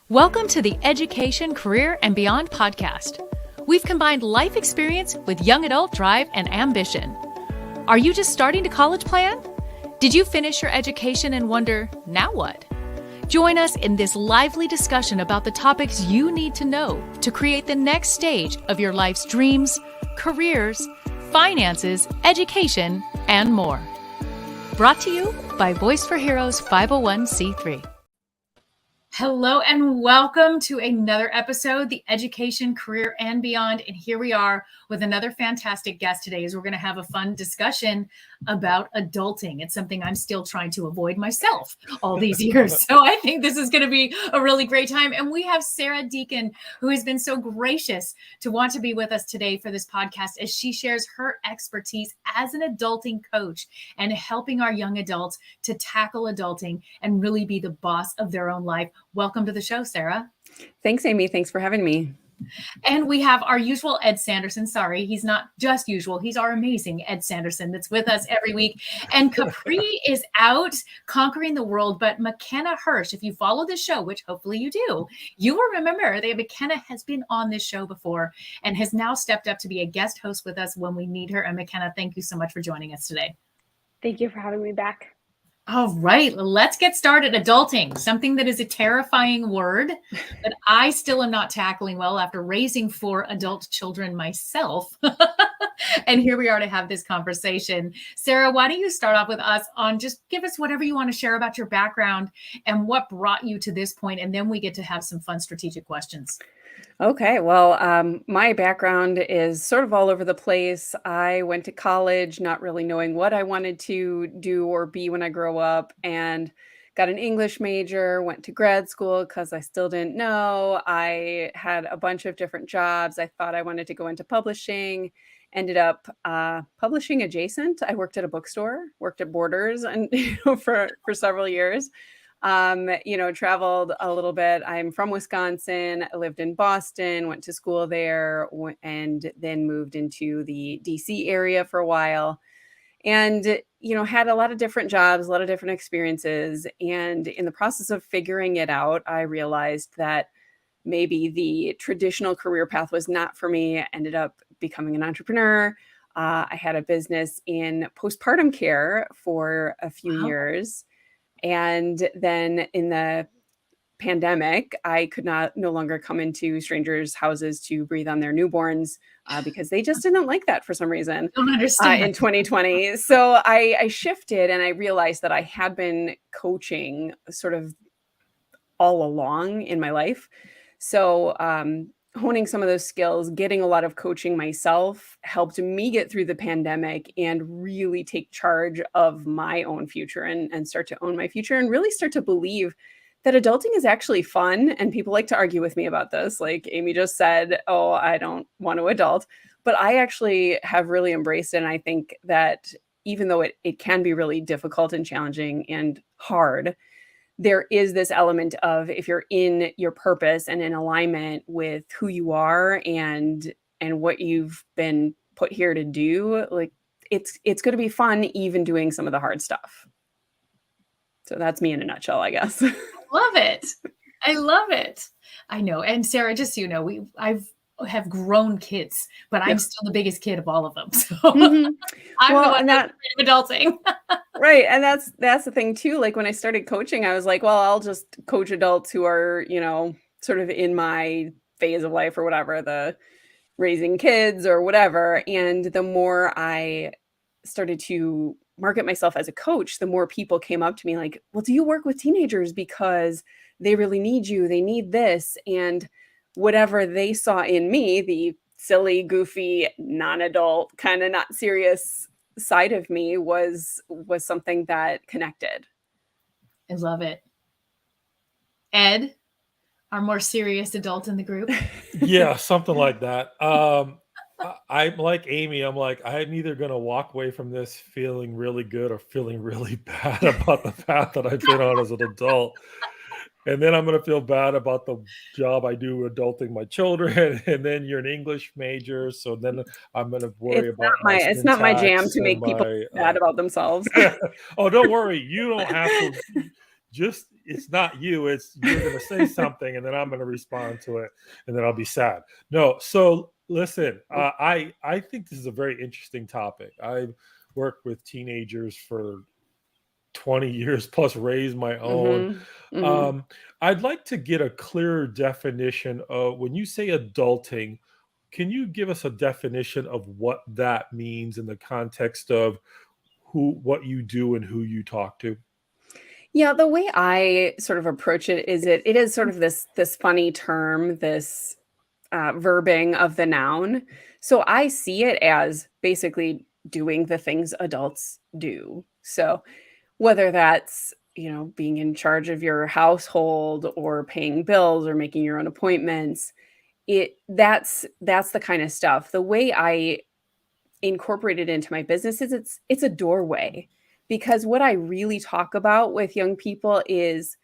Welcome to the Education, Career, and Beyond podcast. We've combined life experience with young adult drive and ambition. Are you just starting to college plan? Did you finish your education and wonder, now what? Join us in this lively discussion about the topics you need to know to create the next stage of your life's dreams, careers, finances, education, and more. Brought to you by Voice for Heroes 501c3. Hello and welcome to another episode, the Education, Career, and Beyond. And here we are with another fantastic guest today as we're going to have a fun discussion about adulting. It's something I'm still trying to avoid myself all these years. So I think this is going to be a really great time. And we have Sarah Deacon, who has been so gracious to want to be with us today for this podcast as she shares her expertise as an adulting coach and helping our young adults to tackle adulting and really be the boss of their own life. Welcome to the show, Sarah. Thanks, Amy. Thanks for having me. And we have our usual Ed Sanderson. Sorry, he's not just usual. He's our amazing Ed Sanderson that's with us every week. And Capri is out conquering the world. But McKenna Hirsch, if you follow this show, which hopefully you do, you will remember that McKenna has been on this show before and has now stepped up to be a guest host with us when we need her. And McKenna, thank you so much for joining us today. Thank you for having me back. All right, let's get started. Adulting, something that is a terrifying word that I still am not tackling well after raising 4 adult children myself. And here we are to have this conversation. Sarah, why don't you start off with us on just give us whatever you want to share about your background and what brought you to this point, and then we get to have some fun strategic questions. Okay, well, my background is sort of all over the place. I went to college not really knowing what I wanted to do or be when I grow up, and got an English major, went to grad school because I still didn't know. I had a bunch of different jobs. I thought I wanted to go into publishing, ended up publishing adjacent. I worked at a bookstore, worked at Borders and for several years. Traveled a little bit. I'm from Wisconsin. I lived in Boston, went to school there, and then moved into the DC area for a while. And, had a lot of different jobs, a lot of different experiences. And in the process of figuring it out, I realized that maybe the traditional career path was not for me. I ended up becoming an entrepreneur. I had a business in postpartum care for a few years. And then in the pandemic, I could no longer come into strangers' houses to breathe on their newborns because they just didn't like that for some reason. Don't understand. In 2020. So I shifted and I realized that I had been coaching sort of all along in my life. So honing some of those skills, getting a lot of coaching myself helped me get through the pandemic and really take charge of my own future and start to own my future and really start to believe that adulting is actually fun. And people like to argue with me about this. Like Amy just said, oh, I don't want to adult, but I actually have really embraced it. And I think that even though it can be really difficult and challenging and hard, there is this element of if you're in your purpose and in alignment with who you are and what you've been put here to do, like it's going to be fun even doing some of the hard stuff. So that's me in a nutshell, I guess. Love it. I love it. I know. And Sarah, just so you know, I have grown kids, but I'm still the biggest kid of all of them. So I'm the one that's adulting. Right. And that's the thing too. Like when I started coaching, I was like, well, I'll just coach adults who are, sort of in my phase of life or whatever, the raising kids or whatever. And the more I started to market myself as a coach, the more people came up to me like, well, do you work with teenagers because they really need you? They need this. And whatever they saw in me, the silly, goofy, non-adult, kind of not serious side of me was something that connected. I love it. Ed, our more serious adult in the group. Yeah, something like that. I'm like Amy. I'm like, I'm either going to walk away from this feeling really good or feeling really bad about the path that I've been on as an adult. And then I'm going to feel bad about the job I do adulting my children. And then you're an English major. So then I'm going to worry about it's not my jam to make people bad about themselves. Oh, don't worry. You don't have to. just it's not you. It's you're going to say something, and then I'm going to respond to it, and then I'll be sad. No, so listen, I think this is a very interesting topic. I've worked with teenagers for 20 years plus, raised my own. I'd like to get a clearer definition of when you say adulting. Can you give us a definition of what that means in the context of what you do and who you talk to? Yeah, the way I sort of approach it is it is sort of this funny term, this verbing of the noun. So I see it as basically doing the things adults do. So whether that's, being in charge of your household or paying bills or making your own appointments, that's the kind of stuff. The way I incorporate it into my business is it's a doorway, because what I really talk about with young people is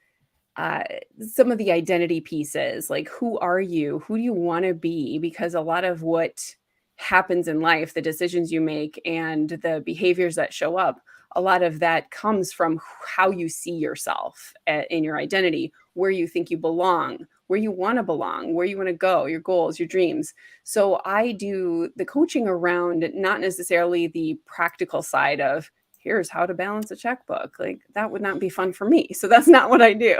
some of the identity pieces, like who are you? Who do you want to be? Because a lot of what happens in life, the decisions you make and the behaviors that show up, a lot of that comes from how you see yourself in your identity, where you think you belong, where you want to belong, where you want to go, your goals, your dreams. So I do the coaching around not necessarily the practical side of here's how to balance a checkbook. Like that would not be fun for me. So that's not what I do.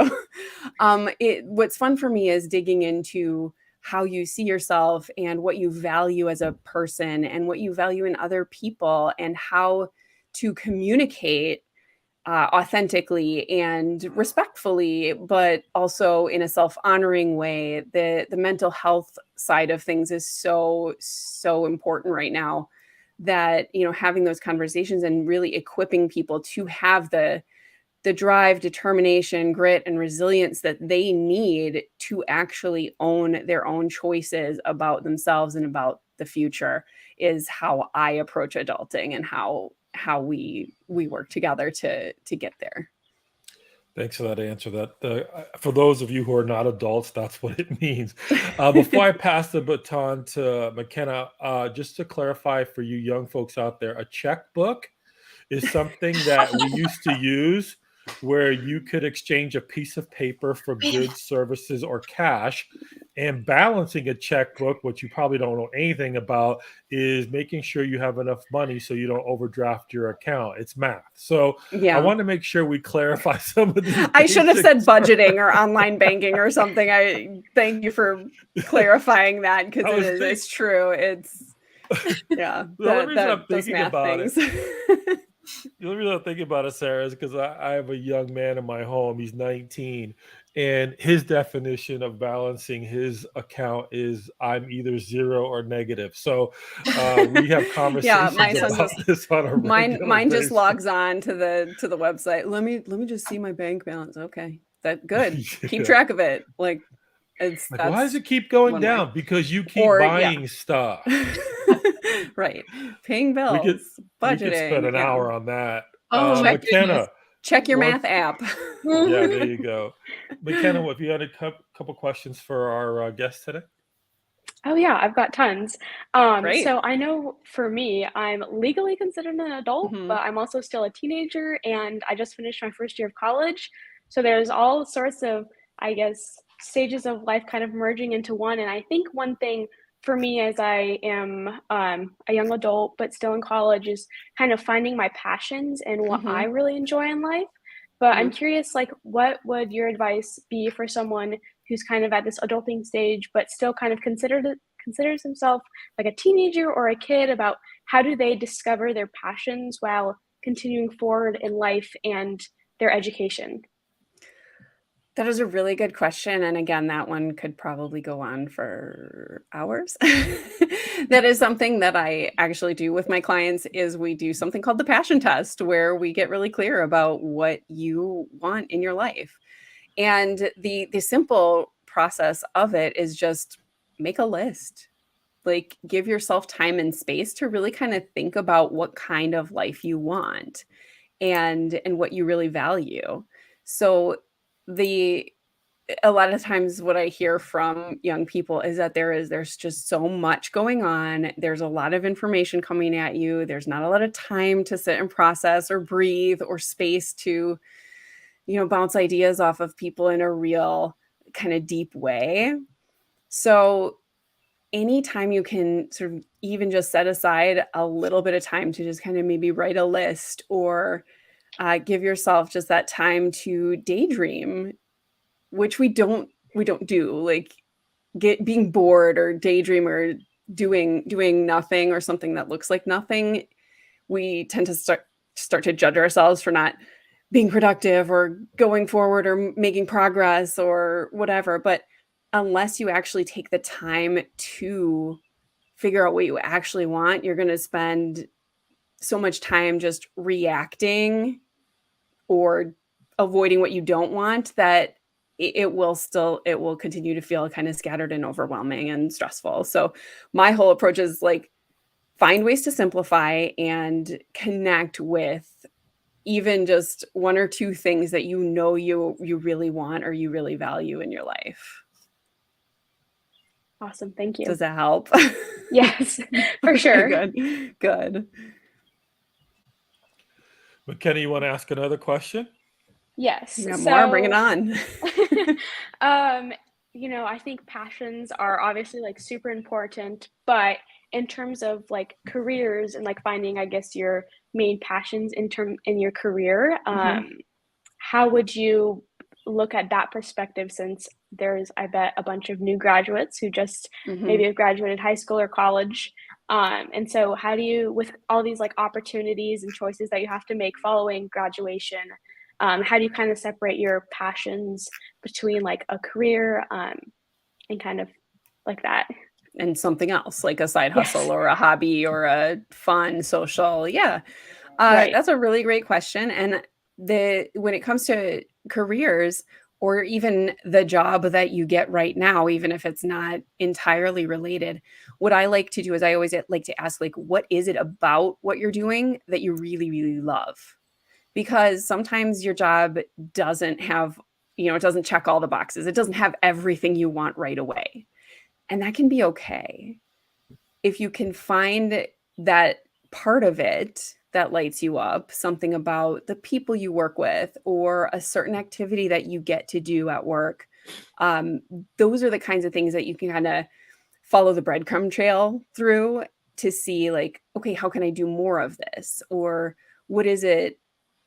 What's fun for me is digging into how you see yourself and what you value as a person and what you value in other people, and how to communicate authentically and respectfully, but also in a self-honoring way. The mental health side of things is so important right now, that having those conversations and really equipping people to have the drive, determination, grit, and resilience that they need to actually own their own choices about themselves and about the future is how I approach adulting and how we work together to get there. Thanks for that answer. That for those of you who are not adults, that's what it means. Before I pass the baton to McKenna, just to clarify for you young folks out there, a checkbook is something that we used to use where you could exchange a piece of paper for goods, services, or cash. And balancing a checkbook, which you probably don't know anything about, is making sure you have enough money so you don't overdraft your account. It's math. So Yeah. I want to make sure we clarify some of these. I should have said basics. budgeting or online banking or something. I thank you for clarifying that, because it's true. It's The only reason I'm those thinking math about it, things. the only reason I'm thinking about it, Sarah, is because I have a young man in my home. He's 19, and his definition of balancing his account is I'm either zero or negative. So we have conversations my son about this on a regular mine just basis. logs on to the website. Let me just see my bank balance. Okay, that good. Yeah. Keep track of it. Like Like, why does it keep going one way. down? Because you keep Or, buying stuff. right, paying bills, We could budgeting. spend an hour on that. Oh, my McKenna, Check your what- math app. yeah, there you go. McKenna, if you had a couple questions for our guest today. Oh yeah, I've got tons. Great. So I know for me, I'm legally considered an adult, Mhm. but I'm also still a teenager, and I just finished my first year of college. So there's all sorts of, I guess, stages of life kind of merging into one. And I think one thing for me as I am a young adult but still in college is kind of finding my passions and what I really enjoy in life. But I'm curious, like, what would your advice be for someone who's kind of at this adulting stage but still kind of considers himself like a teenager or a kid, about how do they discover their passions while continuing forward in life and their education? That is a really good question. And again, that one could probably go on for hours. That is something that I actually do with my clients, is we do something called the passion test, where we get really clear about what you want in your life. And the simple process of it is just make a list. Like, give yourself time and space to really kind of think about what kind of life you want and what you really value. So a lot of times what I hear from young people is that there's just so much going on. There's a lot of information coming at you. There's not a lot of time to sit and process or breathe or space to, bounce ideas off of people in a real kind of deep way. So anytime you can sort of even just set aside a little bit of time to just kind of maybe write a list, or give yourself just that time to daydream, which we don't do, like being bored or daydream or doing nothing or something that looks like nothing. We tend to start to judge ourselves for not being productive or going forward or making progress or whatever. But unless you actually take the time to figure out what you actually want, you're going to spend so much time just reacting or avoiding what you don't want that it will continue to feel kind of scattered and overwhelming and stressful. So my whole approach is like, find ways to simplify and connect with even just one or two things that you really want or you really value in your life. Awesome. Thank you. Does that help? Yes, for sure. Good. McKenna, you want to ask another question? Yes. You got more? Bring it on. I think passions are obviously like super important, but in terms of like careers and like finding, I guess, your main passions in your career, how would you look at that perspective, since there's, I bet, a bunch of new graduates who just maybe have graduated high school or college. And so how do you, with all these like opportunities and choices that you have to make following graduation, how do you kind of separate your passions between like a career and kind of like that? And something else, like a side hustle or a hobby or a fun social. Yeah. Right. That's a really great question. And when it comes to careers, or even the job that you get right now, even if it's not entirely related, what I like to do is I always like to ask, like, what is it about what you're doing that you really, really love? Because sometimes your job doesn't have, it doesn't check all the boxes. It doesn't have everything you want right away. And that can be okay. If you can find that part of it that lights you up, something about the people you work with or a certain activity that you get to do at work, those are the kinds of things that you can kind of follow the breadcrumb trail through to see, like, okay, how can I do more of this? Or what is it,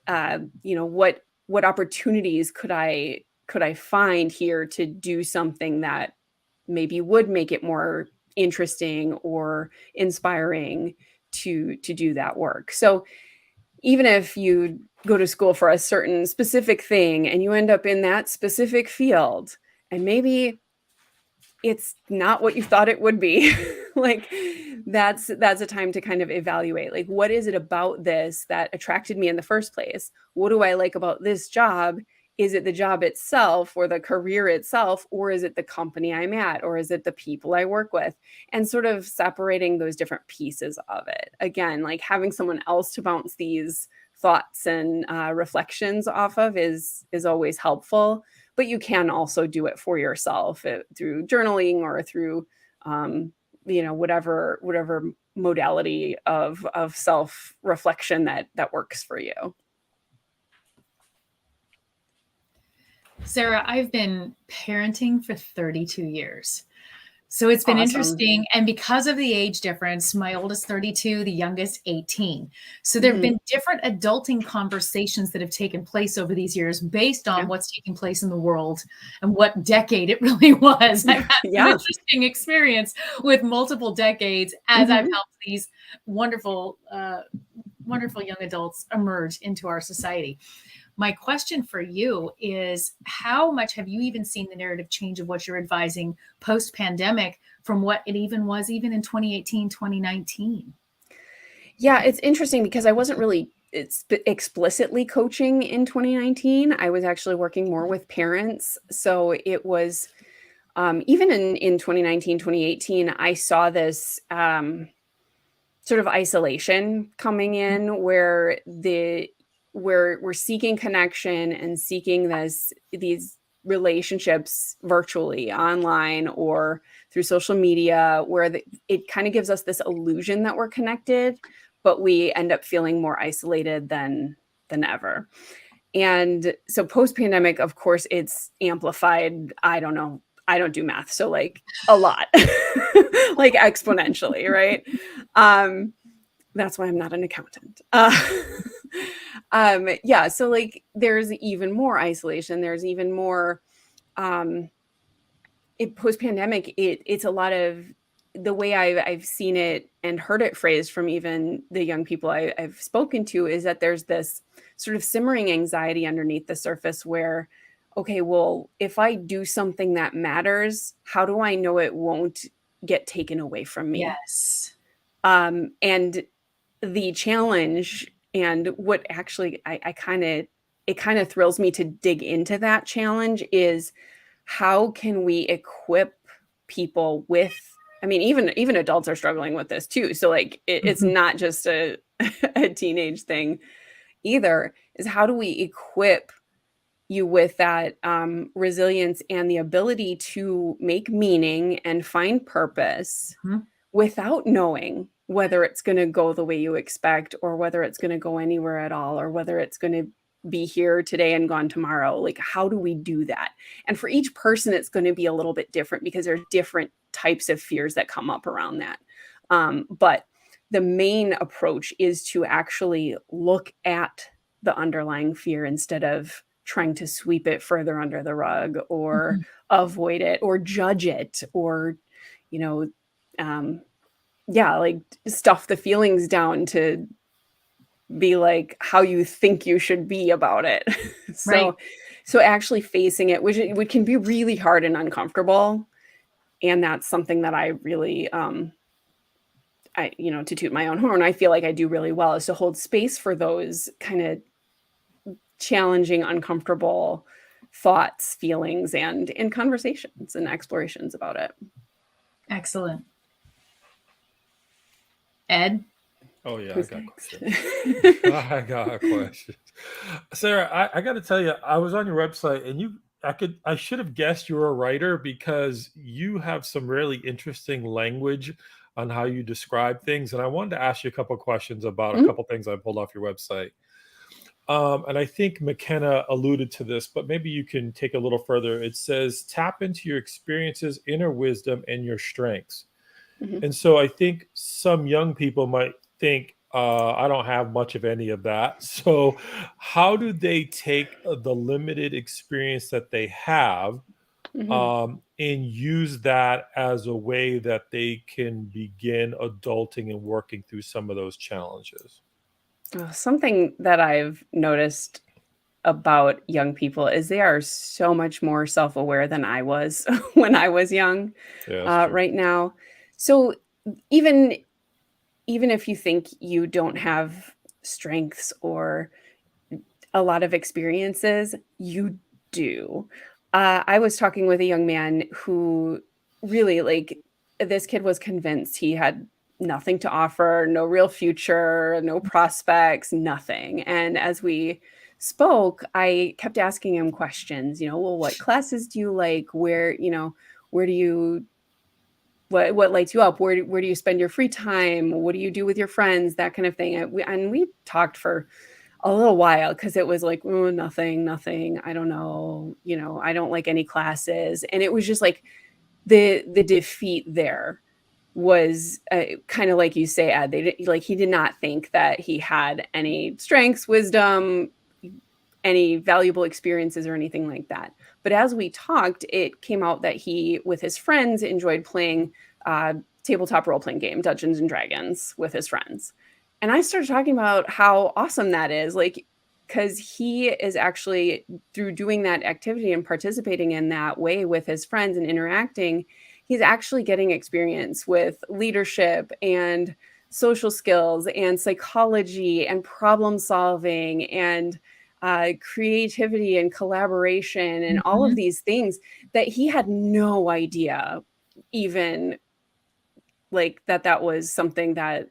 what opportunities could I find here to do something that maybe would make it more interesting or inspiring to do that work. So even if you go to school for a certain specific thing and you end up in that specific field and maybe it's not what you thought it would be, like that's a time to kind of evaluate, like, what is it about this that attracted me in the first place? What do I like about this job? Is it the job itself or the career itself, or is it the company I'm at, or is it the people I work with? And sort of separating those different pieces of it. Again, like having someone else to bounce these thoughts and reflections off of is always helpful, but you can also do it for yourself through journaling or through, whatever modality of self-reflection that works for you. Sarah, I've been parenting for 32 years. So it's been interesting. And because of the age difference, my oldest 32, the youngest 18. So there have been different adulting conversations that have taken place over these years based on what's taking place in the world and what decade it really was. I've had an interesting experience with multiple decades as I've helped these wonderful young adults emerge into our society. My question for you is, how much have you even seen the narrative change of what you're advising post-pandemic from what it even was even in 2018, 2019? Yeah, it's interesting because I wasn't really explicitly coaching in 2019. I was actually working more with parents. So it was, even in 2019, 2018, I saw this sort of isolation coming in where we're seeking connection and seeking these relationships virtually, online or through social media, where it kind of gives us this illusion that we're connected, but we end up feeling more isolated than ever. And so post-pandemic, of course, it's amplified. I don't know. I don't do math. So like a lot, like exponentially, right? That's why I'm not an accountant. Yeah. So like there's even more isolation. There's even more, post-pandemic, it's a lot of the way I've seen it and heard it phrased from even the young people I've spoken to is that there's this sort of simmering anxiety underneath the surface where, okay, well, if I do something that matters, how do I know it won't get taken away from me? Yes. And the challenge and what actually it kind of thrills me to dig into that challenge is how can we equip people with, I mean, even adults are struggling with this too. So like it's not just a teenage thing either, is how do we equip you with that resilience and the ability to make meaning and find purpose without knowing whether it's going to go the way you expect or whether it's going to go anywhere at all or whether it's going to be here today and gone tomorrow. Like, how do we do that? And for each person, it's going to be a little bit different because there's different types of fears that come up around that. But the main approach is to actually look at the underlying fear instead of trying to sweep it further under the rug or avoid it or judge it or, like stuff the feelings down to be like how you think you should be about it. So actually facing it, which can be really hard and uncomfortable. And that's something that I really, to toot my own horn, I feel like I do really well is to hold space for those kind of challenging, uncomfortable thoughts, feelings, and conversations and explorations about it. Excellent. Ed? Oh yeah, I got questions. I got questions. Sarah, I got to tell you, I was on your website and I should have guessed you were a writer because you have some really interesting language on how you describe things. And I wanted to ask you a couple of questions about a couple of things I pulled off your website. And I think McKenna alluded to this, but maybe you can take a little further. It says, tap into your experiences, inner wisdom, and your strengths. And so I think some young people might think, I don't have much of any of that. So how do they take the limited experience that they have and use that as a way that they can begin adulting and working through some of those challenges? Something that I've noticed about young people is they are so much more self-aware than I was when I was young right now. So even if you think you don't have strengths or a lot of experiences, you do. I was talking with a young man who really, like, this kid was convinced he had nothing to offer, no real future, no prospects, nothing. And as we spoke, I kept asking him questions, well, what classes do you like? Where do you, what lights you up? Where do you spend your free time? What do you do with your friends? That kind of thing. And we talked for a little while because it was like, oh, nothing. I don't know. I don't like any classes. And it was just like the defeat there was kind of like you say, Ed, he did not think that he had any strengths, wisdom, any valuable experiences or anything like that. But as we talked, it came out that he, with his friends, enjoyed playing tabletop role-playing game, Dungeons and Dragons, with his friends. And I started talking about how awesome that is, because he is actually, through doing that activity and participating in that way with his friends and interacting, he's actually getting experience with leadership and social skills and psychology and problem solving and creativity and collaboration and all of these things that he had no idea even that was something that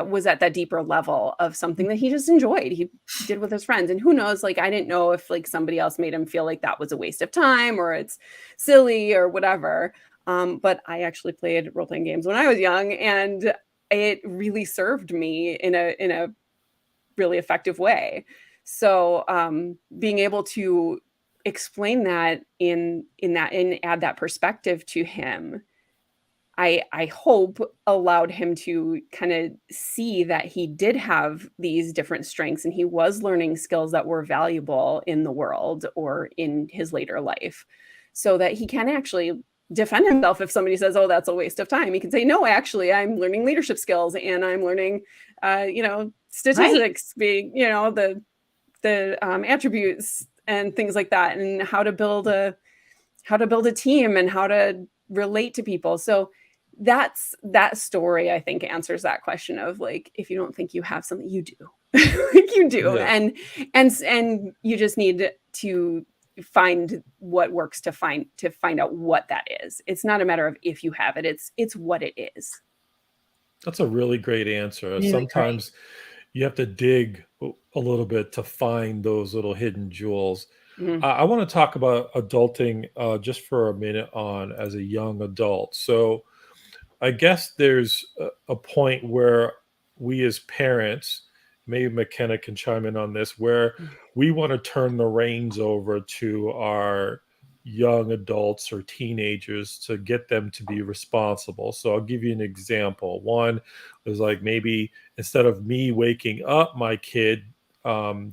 was at that deeper level of something that he just enjoyed. He did with his friends. And who knows, I didn't know if somebody else made him feel like that was a waste of time or it's silly or whatever. But I actually played role-playing games when I was young, and it really served me in a really effective way. So being able to explain that in that and add that perspective to him, I hope allowed him to kind of see that he did have these different strengths and he was learning skills that were valuable in the world or in his later life, so that he can actually defend himself if somebody says, oh, that's a waste of time. He can say, no, actually, I'm learning leadership skills and I'm learning, statistics, being, the attributes and things like that, and how to build a team and how to relate to people. So that story, I think, answers that question of like, if you don't think you have something, you do. Like you do. Yeah. And you just need to find what works to find out what that is. It's not a matter of if you have it, it's what it is. That's a really great answer. Really sometimes great. You have to dig a little bit to find those little hidden jewels. Mm-hmm. I want to talk about adulting just for a minute as a young adult. So I guess there's a point where we as parents, maybe McKenna can chime in on this, where we want to turn the reins over to our young adults or teenagers to get them to be responsible. So I'll give you an example. One is like, maybe instead of me waking up my kid to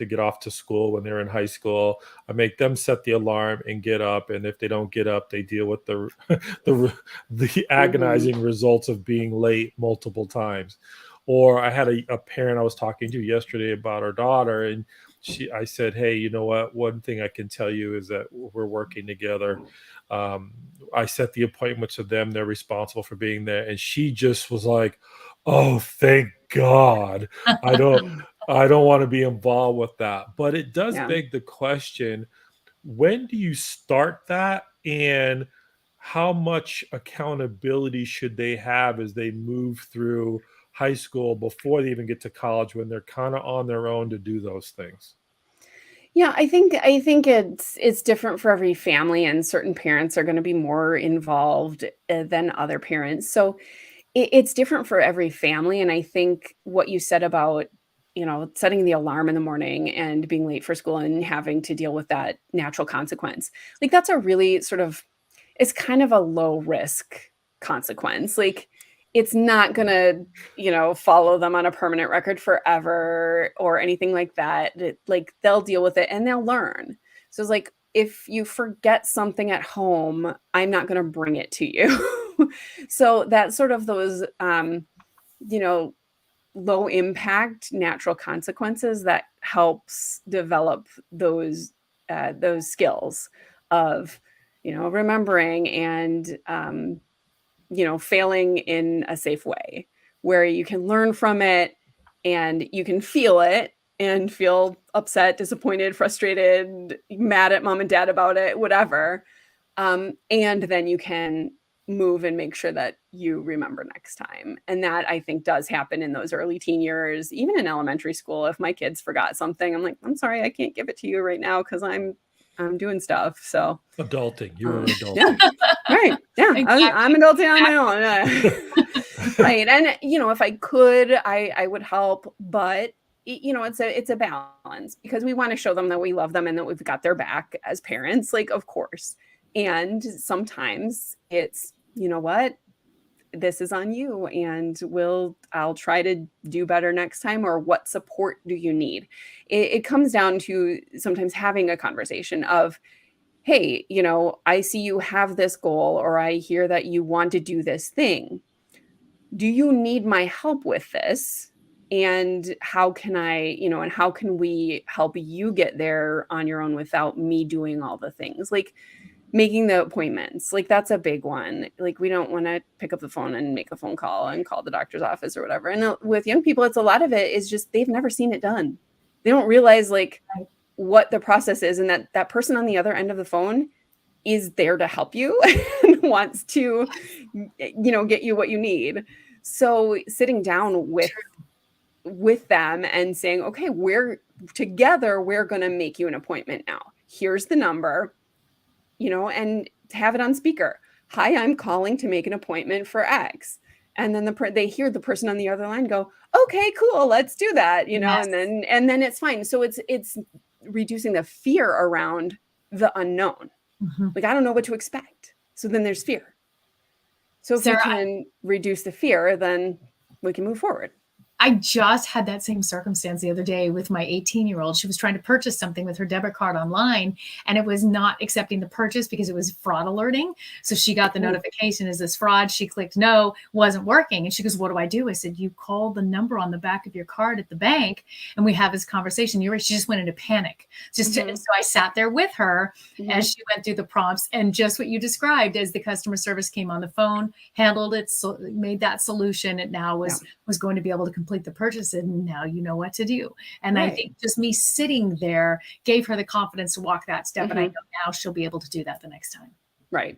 get off to school when they're in high school, I make them set the alarm and get up. And if they don't get up, they deal with the agonizing results of being late multiple times. Or I had a parent I was talking to yesterday about her daughter, and I said, hey, you know what? One thing I can tell you is that we're working together. I set the appointments with them. They're responsible for being there. And she just was like, oh, thank God. I don't want to be involved with that. But it does beg the question, when do you start that? And how much accountability should they have as they move through high school before they even get to college, when they're kind of on their own to do those things? Yeah, I think it's different for every family, and certain parents are going to be more involved than other parents. So it's different for every family. And I think what you said about, setting the alarm in the morning and being late for school and having to deal with that natural consequence, like that's a really it's kind of a low risk consequence. Like it's not going to, follow them on a permanent record forever or anything like that. Like they'll deal with it and they'll learn. So it's like, if you forget something at home, I'm not going to bring it to you. So that's sort of those, low impact natural consequences that helps develop those skills of, remembering and, failing in a safe way, where you can learn from it and you can feel it and feel upset, disappointed, frustrated, mad at mom and dad about it, whatever. And then you can move and make sure that you remember next time. And that, I think, does happen in those early teen years. Even in elementary school, if my kids forgot something, I'm like, I'm sorry, I can't give it to you right now because I'm doing stuff. So adulting, you're an adult. Yeah, right. Yeah. Exactly. I'm adulting on my own. Right. And, if I could, I would help, but it's a balance, because we want to show them that we love them and that we've got their back as parents, like, of course. And sometimes it's, this is on you, and I'll try to do better next time. Or what support do you need? It comes down to sometimes having a conversation of, hey, I see you have this goal, or I hear that you want to do this thing. Do you need my help with this? And how can and how can we help you get there on your own without me doing all the things? Like making the appointments, like that's a big one. Like we don't want to pick up the phone and make a phone call and call the doctor's office or whatever. And with young people, it's a lot of it is just, they've never seen it done. They don't realize what the process is, and that person on the other end of the phone is there to help you and wants to, get you what you need. So sitting down with them and saying, okay, we're going to make you an appointment now. Here's the number. And have it on speaker. Hi, I'm calling to make an appointment for X. And then they hear the person on the other line go, okay, cool, let's do that, Yes. and then it's fine. So it's reducing the fear around the unknown. Mhm. Like, I don't know what to expect. So then there's fear. So if Sarah, we can reduce the fear, then we can move forward. I just had that same circumstance the other day with my 18-year-old. She was trying to purchase something with her debit card online, and it was not accepting the purchase because it was fraud alerting. So she got the Ooh. notification, is this fraud? She clicked no, wasn't working. And she goes, what do I do? I said, you call the number on the back of your card at the bank, and we have this conversation. You're right. She just went into panic. So I sat there with her as she went through the prompts, and just what you described as the customer service came on the phone, handled it, so made that solution. It now was going to be able to complete the purchase, and now you know what to do. And Right. I think just me sitting there gave her the confidence to walk that step. And I know now she'll be able to do that the next time. Right.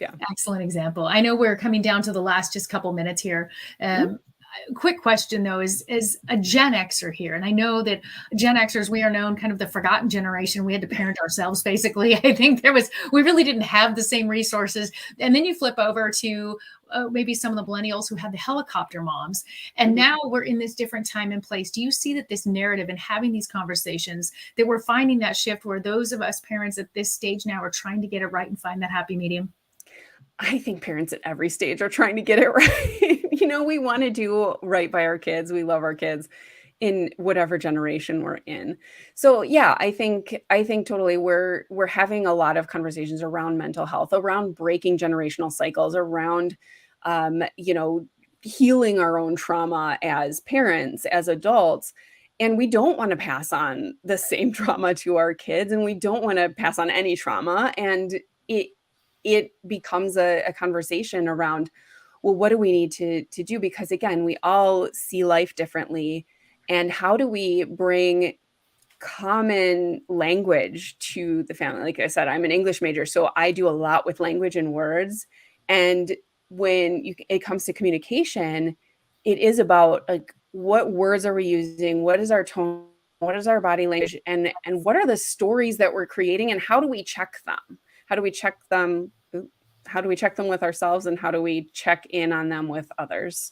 Yeah. Excellent example. I know we're coming down to the last just couple minutes here. Quick question though, is a Gen Xer here. And I know that Gen Xers, we are known kind of the forgotten generation. We had to parent ourselves basically. I think we really didn't have the same resources. And then you flip over to maybe some of the millennials who had the helicopter moms. And now we're in this different time and place. Do you see that this narrative and having these conversations, that we're finding that shift where those of us parents at this stage now are trying to get it right and find that happy medium? I think parents at every stage are trying to get it right. We want to do right by our kids. We love our kids in whatever generation we're in. So yeah, I think totally we're having a lot of conversations around mental health, around breaking generational cycles, around healing our own trauma as parents, as adults. And we don't want to pass on the same trauma to our kids, and we don't want to pass on any trauma. And it becomes a conversation around, well, what do we need to do? Because again, we all see life differently. And how do we bring common language to the family? Like I said, I'm an English major, so I do a lot with language and words. And when it comes to communication, it is about like, what words are we using? What is our tone? What is our body language? And what are the stories that we're creating? And how do we check them? How do we check them? How do we check them with ourselves? And how do we check in on them with others?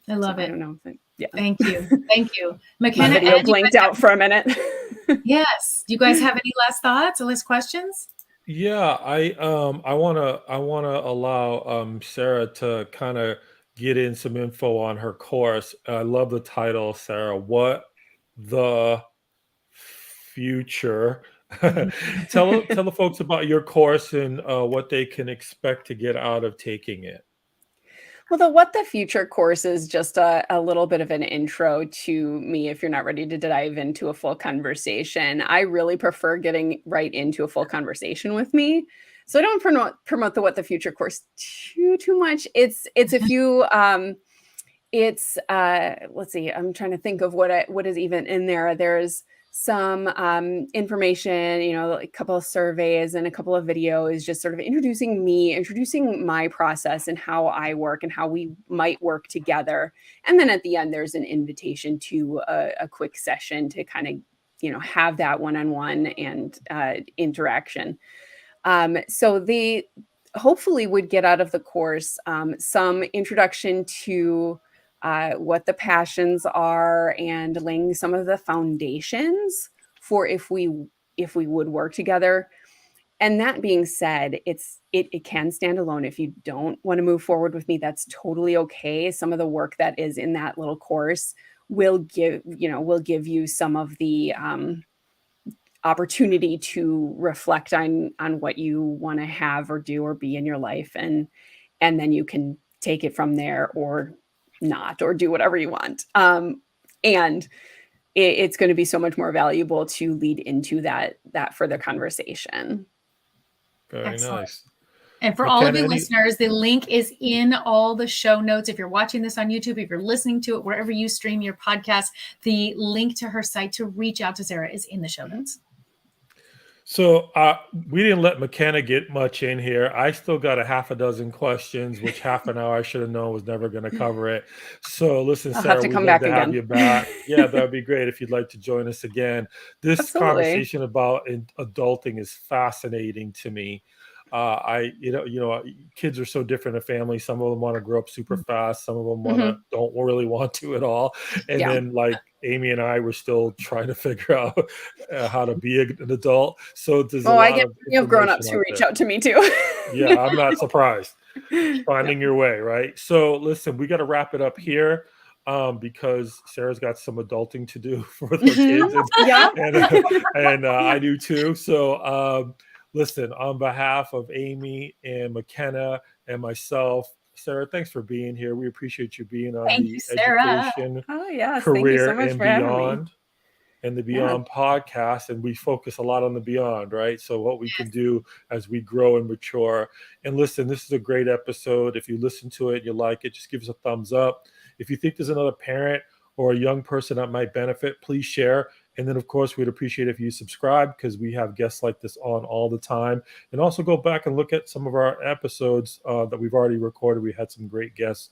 I love it. I don't know. Yeah. Thank you. Thank you. My McKenna, video blanked out for a minute. Yes. Do you guys have any last thoughts or last questions? Yeah, I wanna allow Sarah to kind of get in some info on her course. I love the title, Sarah. What the future? Tell the folks about your course and what they can expect to get out of taking it. Well, the What the Future course is just a little bit of an intro to me if you're not ready to dive into a full conversation. I really prefer getting right into a full conversation with me. So I don't promote the What the Future course too much. It's a few let's see, I'm trying to think of what is even in there. There's some information, a couple of surveys and a couple of videos, just sort of introducing my process and how I work and how we might work together. And then at the end, there's an invitation to a quick session to kind of, have that one-on-one and interaction. So they hopefully would get out of the course some introduction to what the passions are and laying some of the foundations for if we would work together. And that being said, it can stand alone. If you don't want to move forward with me, that's totally okay. Some of the work that is in that little course will give you some of the opportunity to reflect on what you want to have or do or be in your life, and then you can take it from there or not, or do whatever you want. And it's going to be so much more valuable to lead into that further conversation. Very Excellent. nice. And for all of you listeners, the link is in all the show notes. If you're watching this on YouTube, if you're listening to it, wherever you stream your podcast, the link to her site to reach out to Sarah is in the show notes. So we didn't let McKenna get much in here. I still got a half a dozen questions, which half an hour I should have known was never going to cover it. So listen, I'll Sarah, have to we'd come love back to have again. you back. Yeah, that would be great if you'd like to join us again. This Absolutely. conversation about adulting is fascinating to me. Kids are so different in families. Some of them want to grow up super fast. Some of them don't really want to at all. And Yeah. then like Amy and I were still trying to figure out how to be an adult. So there's a Oh, I lot get of plenty of grown-ups who information reach there. out to me too. Yeah, I'm not surprised. Finding your way, right? So listen, we got to wrap it up here because Sarah's got some adulting to do for her kids, Yeah. and I do too. So listen, on behalf of Amy and McKenna and myself, Sarah, thanks for being here. We appreciate you being on Thank the you, Sarah. Education, Oh, yes. Thank you Career, so much and for having me. Beyond and the Beyond podcast, and we focus a lot on the beyond, right? So what we can do as we grow and mature. And listen, this is a great episode. If you listen to it, you like it, just give us a thumbs up. If you think there's another parent or a young person that might benefit, please share. And then, of course, we'd appreciate if you subscribe because we have guests like this on all the time. And also go back and look at some of our episodes that we've already recorded. We had some great guests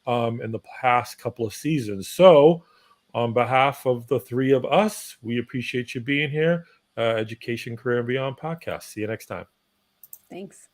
in the past couple of seasons. So on behalf of the three of us, we appreciate you being here. Education, Career, and Beyond podcast. See you next time. Thanks.